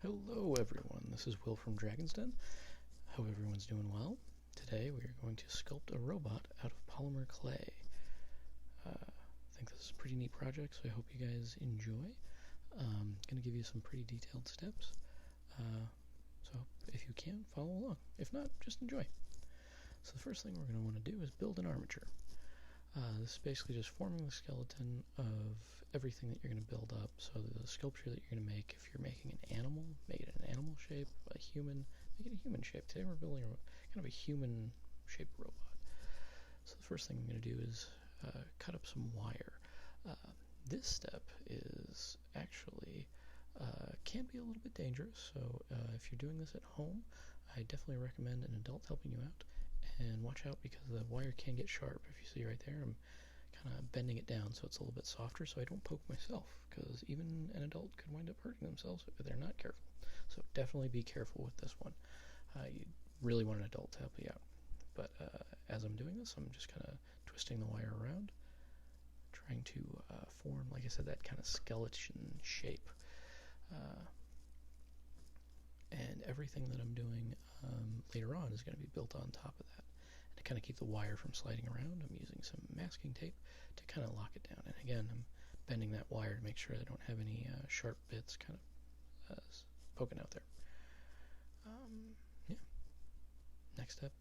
Hello everyone, this is Will from Dragon's Den. Hope everyone's doing well. Today we are going to sculpt a robot out of polymer clay. I think this is a pretty neat project, so I hope you guys enjoy. I'm going to give you some pretty detailed steps, so if you can, follow along. If not, just enjoy. So the first thing we're going to want to do is build an armature. This is basically just forming the skeleton of everything that you're going to build up. So the sculpture that you're going to make, if you're making an animal, make it an animal shape. A human, make it a human shape. Today we're building kind of a human-shaped robot. So the first thing I'm going to do is cut up some wire. This step is actually can be a little bit dangerous. So if you're doing this at home, I definitely recommend an adult helping you out. And watch out because the wire can get sharp. If you see right there, I'm kind of bending it down so it's a little bit softer so I don't poke myself, because even an adult could wind up hurting themselves if they're not careful. So definitely be careful with this one. You really want an adult to help you out. But as I'm doing this, I'm just kind of twisting the wire around, trying to form, like I said, that kind of skeleton shape. And everything that I'm doing later on is going to be built on top of that. And to kind of keep the wire from sliding around, I'm using some masking tape to kind of lock it down. And again, I'm bending that wire to make sure I don't have any sharp bits kind of poking out there. Yeah. Next step,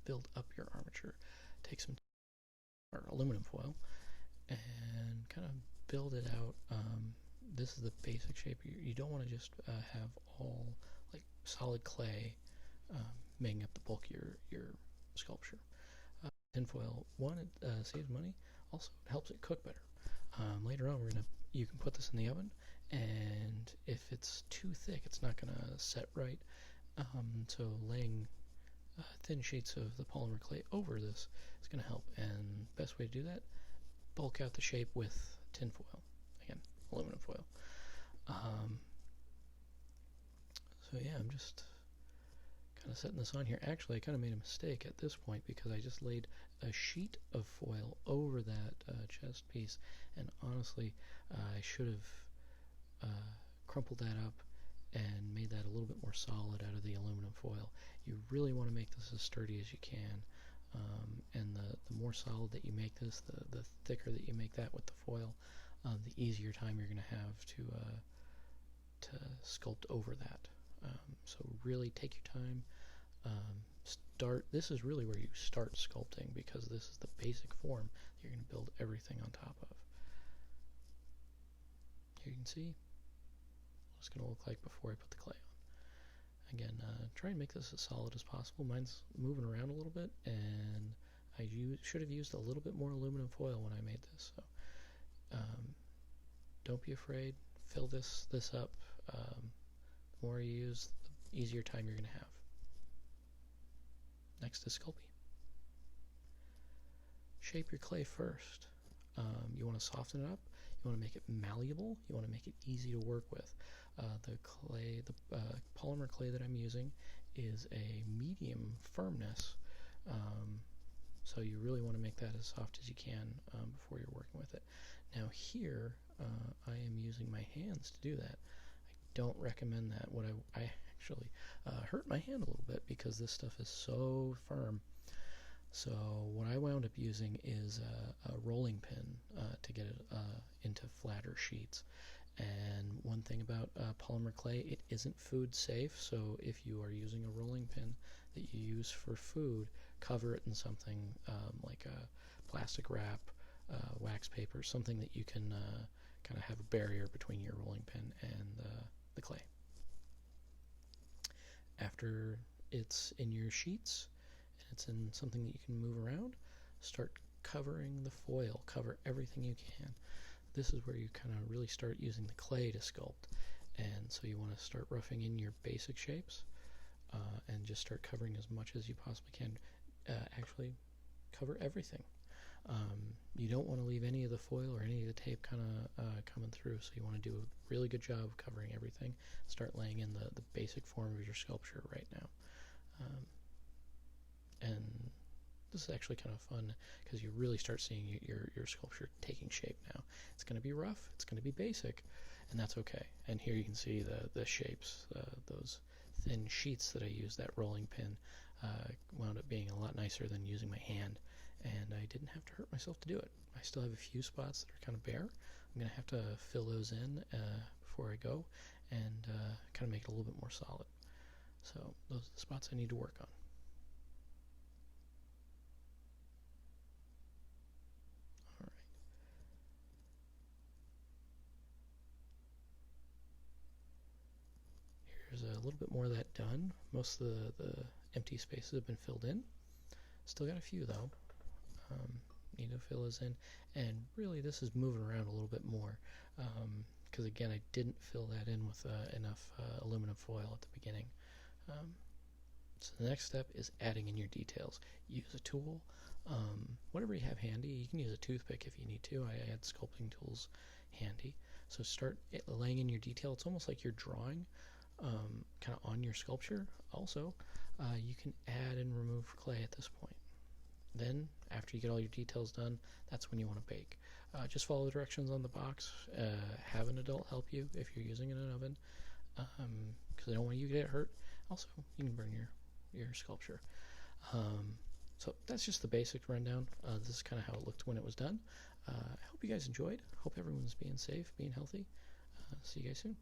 build up your armature. Take some aluminum foil and kind of build it out. This is the basic shape. You don't want to just have all like solid clay making up the bulk of your sculpture. Tinfoil, one, it saves money. Also, it helps it cook better. Later on, you can put this in the oven, and if it's too thick, it's not going to set right. So laying thin sheets of the polymer clay over this is going to help. And best way to do that, bulk out the shape with tinfoil. Again, aluminum foil. So yeah, I'm just kind of setting this on here. Actually, I kind of made a mistake at this point because I just laid a sheet of foil over that chest piece, and honestly, I should have crumpled that up and made that a little bit more solid out of the aluminum foil. You really want to make this as sturdy as you can, and the more solid that you make this, the thicker that you make that with the foil, the easier time you're going to have to sculpt over that. So really take your time. This is really where you start sculpting, because this is the basic form that you're going to build everything on top of. Here you can see what it's going to look like before I put the clay on. Again, try and make this as solid as possible. Mine's moving around a little bit, and I should have used a little bit more aluminum foil when I made this. So don't be afraid. Fill this up. The more you use, the easier time you're going to have. Next is Sculpey. Shape your clay first. You want to soften it up. You want to make it malleable. You want to make it easy to work with. The polymer clay that I'm using is a medium firmness. So you really want to make that as soft as you can before you're working with it. Now here, I am using my hands to do that. I don't recommend that. I actually hurt my hand a little bit because this stuff is so firm. So what I wound up using is a rolling pin to get it into flatter sheets. And one thing about polymer clay, it isn't food safe, so if you are using a rolling pin that you use for food, cover it in something like a plastic wrap, wax paper, something that you can kind of have a barrier between your rolling pin and the clay. After it's in your sheets and it's in something that you can move around, start covering the foil. Cover everything you can. This is where you kind of really start using the clay to sculpt. And so you want to start roughing in your basic shapes and just start covering as much as you possibly can. Actually, cover everything. You don't want to leave any of the foil or any of the tape kind of coming through, so you want to do a really good job of covering everything. Start laying in the basic form of your sculpture right now. And this is actually kind of fun because you really start seeing your sculpture taking shape now. It's going to be rough, it's going to be basic, and that's okay. And here you can see the shapes, those thin sheets that I used. That rolling pin wound up being a lot nicer than using my hand, and I didn't have to hurt myself to do it. I still have a few spots that are kind of bare. I'm going to have to fill those in before I go and kind of make it a little bit more solid. So those are the spots I need to work on. All right. Here's a little bit more of that done. Most of the empty spaces have been filled in. Still got a few though. Need to fill those in, and really this is moving around a little bit more because again I didn't fill that in with enough aluminum foil at the beginning. So the next step is adding in your details. Use a tool, whatever you have handy. You can use a toothpick if you need to. I had sculpting tools handy. So start laying in your detail. It's almost like you're drawing kind of on your sculpture. Also, you can add and remove clay at this point. Then, after you get all your details done, that's when you want to bake. Just follow the directions on the box. Have an adult help you if you're using it in an oven, because I don't want you to get hurt. Also, you can burn your sculpture. So that's just the basic rundown. This is kind of how it looked when it was done. I hope you guys enjoyed. Hope everyone's being safe, being healthy. See you guys soon.